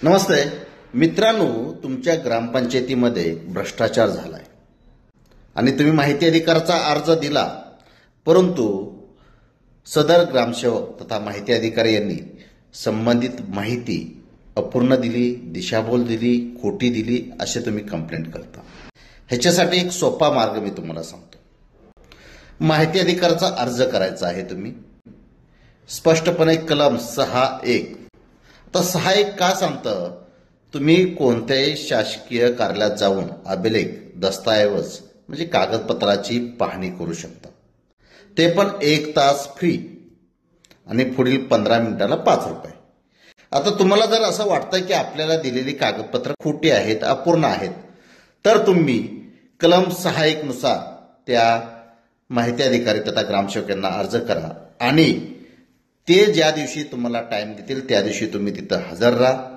नमस्ते मित्रांनो, तुमच्या ग्रामपंचायतीमध्ये भ्रष्टाचार झालाय आणि तुम्ही माहिती अधिकाराचा अर्ज दिला, परंतु सदर ग्रामसेवक तथा माहिती अधिकारी यांनी संबंधित माहिती अपूर्ण दिली, दिशाभूल दिली, खोटी दिली असे तुम्ही कंप्लेंट करता। ह्याच्यासाठी एक सोपा मार्ग मी तुम्हाला सांगतो। माहिती अधिकाराचा अर्ज करायचा आहे तुम्ही स्पष्टपणे कलम 6(1). आता 6(1) का सांगतं, तुम्ही कोणत्याही शासकीय कार्यालयात जाऊन अभिलेख, दस्तऐवज म्हणजे कागदपत्राची पाहणी करू शकता, ते पण 1 तास फ्री आणि पुढील 15 मिनिटाला 5 रुपये। आता तुम्हाला जर असं वाटतं की आपल्याला दिलेली कागदपत्र खोटी आहेत, अपूर्ण आहेत, तर तुम्ही कलम 6(1) नुसार त्या माहिती अधिकारी तथा ग्रामसेवकांना अर्ज करा आणि ते ज्या दिवशी तुम्हाला टाइम देतील त्या दिवशी तुम्ही तिथं हजर राहा।